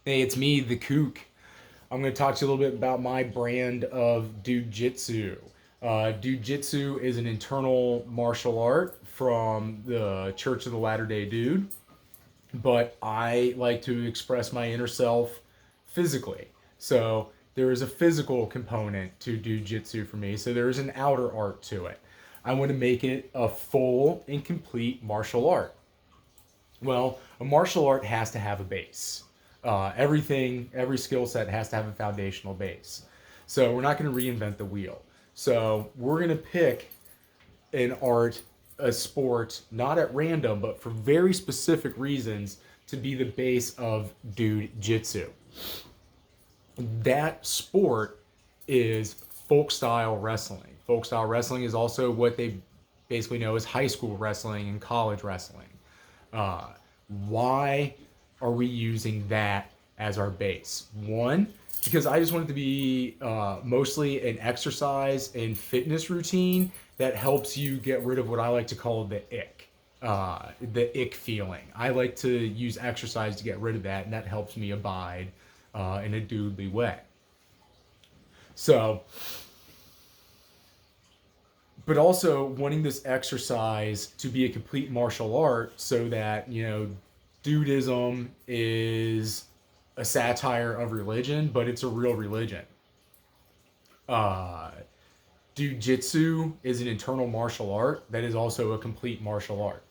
Hey, it's me, the Kook. I'm going to talk to you a little bit about my brand of dude-jitsu. Dude-jitsu is an internal martial art from the Church of the Latter-day Dude, but I like to express my inner self physically. So there is a physical component to dude-jitsu for me, so there is an outer art to it. I want to make it a full and complete martial art. Well, a martial art has to have a base. Every skill set has to have a foundational base. So we're not going to reinvent the wheel. So we're going to pick an art, a sport, not at random, but for very specific reasons to be the base of dude jitsu. That sport is folk style wrestling. Folk style wrestling is also what they basically know as high school wrestling and college wrestling. Uh, why are we using that as our base? One, because I just want it to be mostly an exercise and fitness routine that helps you get rid of what I like to call the ick feeling. I like to use exercise to get rid of that, and that helps me abide in a doodly way. So, but also wanting this exercise to be a complete martial art so that, dudism is a satire of religion, but it's a real religion. Uh, Jiu-jitsu is an internal martial art that is also a complete martial art.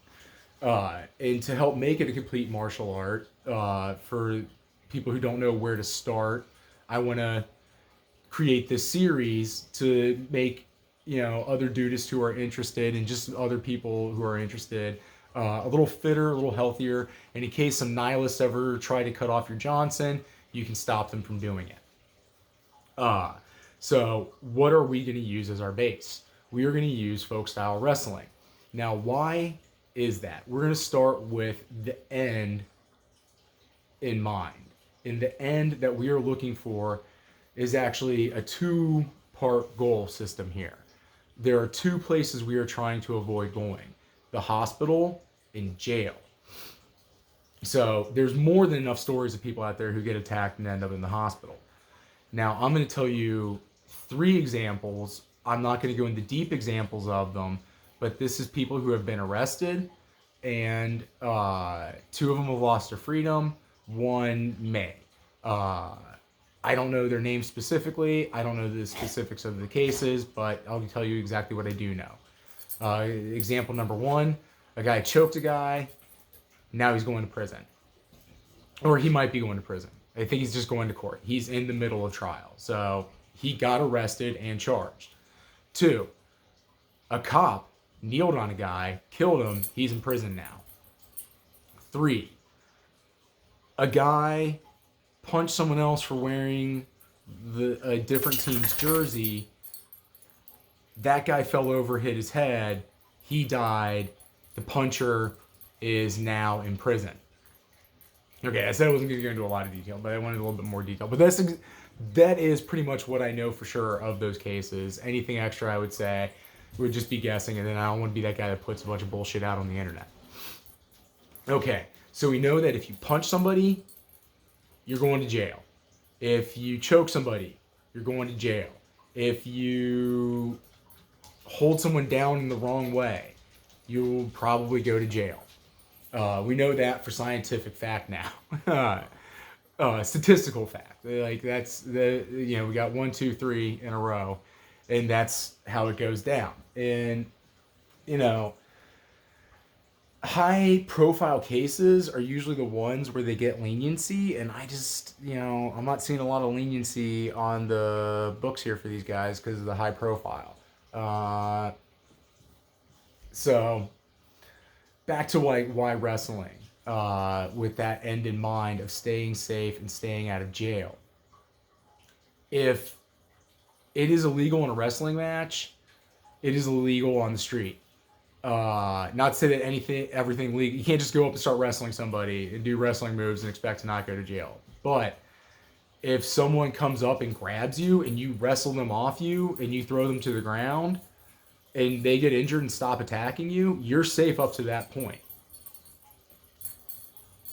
And to help make it a complete martial art, for people who don't know where to start, I want to create this series to make other dudists who are interested and just other people who are interested a little fitter, a little healthier. And in case some nihilists ever try to cut off your Johnson, you can stop them from doing it. Uh, so what are we going to use as our base? We are going to use folk style wrestling. Now, why is that? We're going to start with the end in mind. And the end that we are looking for is actually a two-part goal system here. There are two places we are trying to avoid going: the hospital and jail. So there's more than enough stories of people out there who get attacked and end up in the hospital. Now, I'm going to tell you three examples. I'm not going to go into deep examples of them, but this is people who have been arrested, and two of them have lost their freedom. One may. Uh, I don't know their names specifically. I don't know the specifics of the cases, but I'll tell you exactly what I do know. Example number one: a guy choked a guy. Now he's going to prison, or he might be going to prison. I think he's just going to court. He's in the middle of trial, so he got arrested and charged. Two: a cop kneeled on a guy, killed him. He's in prison now. Three: a guy punched someone else for wearing a different team's jersey. That guy fell over, hit his head. He died. The puncher is now in prison. Okay, I said I wasn't going to go into a lot of detail, but I wanted a little bit more detail. But that is pretty much what I know for sure of those cases. Anything extra, I would say, would just be guessing, and then I don't want to be that guy that puts a bunch of bullshit out on the internet. Okay, so we know that if you punch somebody, you're going to jail. If you choke somebody, you're going to jail. If you hold someone down in the wrong way, you'll probably go to jail. We know that for scientific fact now. Statistical fact. Like that's we got 1, 2, 3 in a row, and that's how it goes down. And you know, high profile cases are usually the ones where they get leniency, and I just I'm not seeing a lot of leniency on the books here for these guys because of the high profile. Uh, so back to why wrestling, with that end in mind of staying safe and staying out of jail. If it is illegal in a wrestling match, it is illegal on the street. Not to say that everything legal. You can't just go up and start wrestling somebody and do wrestling moves and expect to not go to jail. But if someone comes up and grabs you and you wrestle them off you and you throw them to the ground and they get injured and stop attacking you, you're safe up to that point.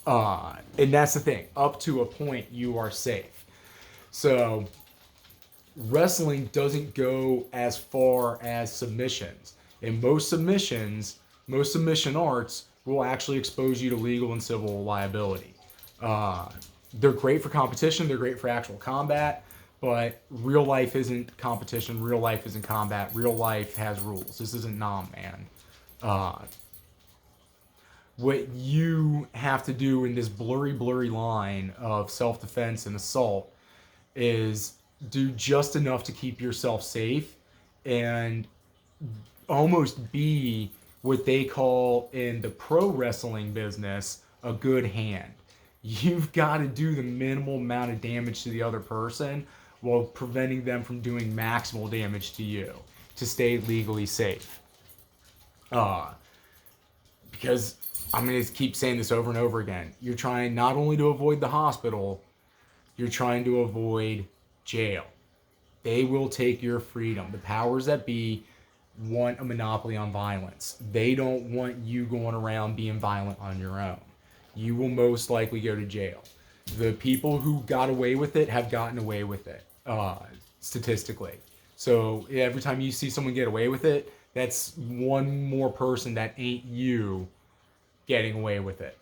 And that's the thing. Up to a point, you are safe. So wrestling doesn't go as far as submissions. And most submission arts will actually expose you to legal and civil liability. They're great for competition. They're great for actual combat. But real life isn't competition. Real life isn't combat. Real life has rules. This isn't Nam Man. What you have to do in this blurry line of self-defense and assault is do just enough to keep yourself safe and almost be what they call in the pro wrestling business a good hand. You've got to do the minimal amount of damage to the other person while preventing them from doing maximal damage to you to stay legally safe. Because I'm going to keep saying this over and over again. You're trying not only to avoid the hospital, you're trying to avoid jail. They will take your freedom. The powers that be want a monopoly on violence. They don't want you going around being violent on your own. You will most likely go to jail. The people who got away with it have gotten away with it, statistically. So every time you see someone get away with it, that's one more person that ain't you getting away with it.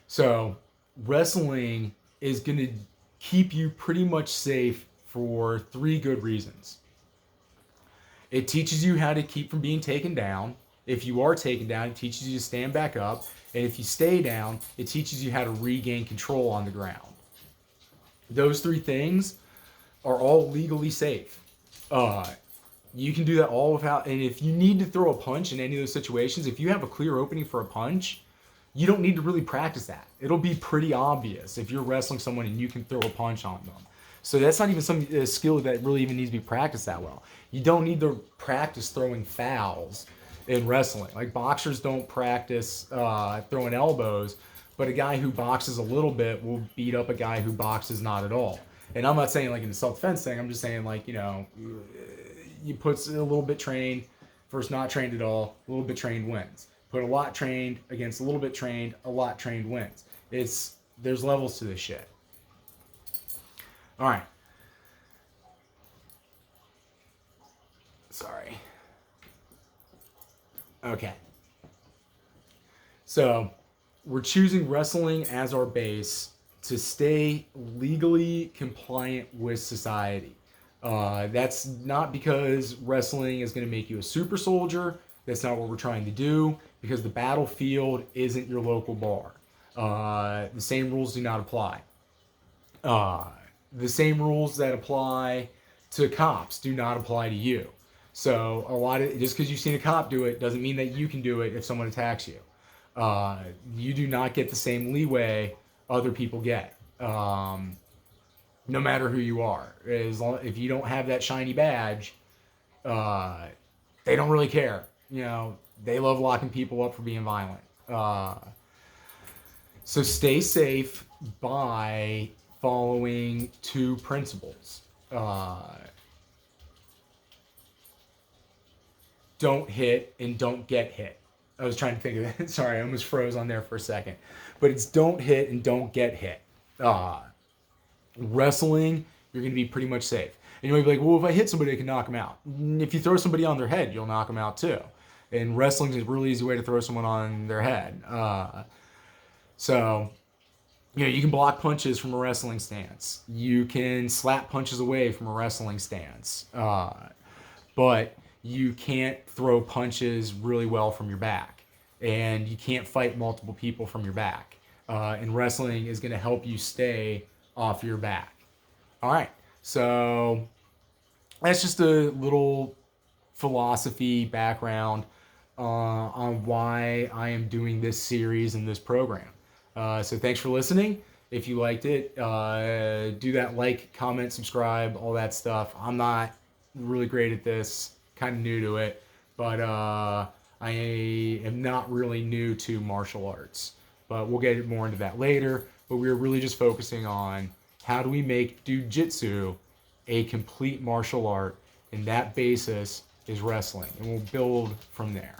So wrestling is going to keep you pretty much safe for 3 good reasons. It teaches you how to keep from being taken down. If you are taken down, it teaches you to stand back up. And if you stay down, it teaches you how to regain control on the ground. Those 3 things are all legally safe. You can do that all without, and if you need to throw a punch in any of those situations, if you have a clear opening for a punch, you don't need to really practice that. It'll be pretty obvious if you're wrestling someone and you can throw a punch on them. So that's not even some skill that really even needs to be practiced that well. You don't need to practice throwing fouls in wrestling. Like boxers don't practice throwing elbows, but a guy who boxes a little bit will beat up a guy who boxes not at all. And I'm not saying like in the self-defense thing, I'm just saying like, you put a little bit trained versus not trained at all, a little bit trained wins. Put a lot trained against a little bit trained, a lot trained wins. There's levels to this shit. All right. Sorry. Okay. So we're choosing wrestling as our base to stay legally compliant with society. That's not because wrestling is going to make you a super soldier. That's not what we're trying to do, because the battlefield isn't your local bar. The same rules do not apply. The same rules that apply to cops do not apply to you. So just because you've seen a cop do it doesn't mean that you can do it if someone attacks you. You do not get the same leeway other people get. No matter who you are. If you don't have that shiny badge, they don't really care. They love locking people up for being violent. So stay safe by following 2 principles. Don't hit and don't get hit. I was trying to think of it. Sorry, I almost froze on there for a second. But it's don't hit and don't get hit. Wrestling, you're going to be pretty much safe. And you might be like, well, if I hit somebody, I can knock them out. If you throw somebody on their head, you'll knock them out too. And wrestling is a really easy way to throw someone on their head. So, you can block punches from a wrestling stance. You can slap punches away from a wrestling stance. But you can't throw punches really well from your back. And you can't fight multiple people from your back. And wrestling is going to help you stay off your back. All right. So that's just a little philosophy background on why I am doing this series and this program. So thanks for listening. If you liked it, do that like, comment, subscribe, all that stuff. I'm not really great at this, kind of new to it, but I am not really new to martial arts. But we'll get more into that later. But we're really just focusing on how do we make dude-jitsu a complete martial art, and that basis is wrestling, and we'll build from there.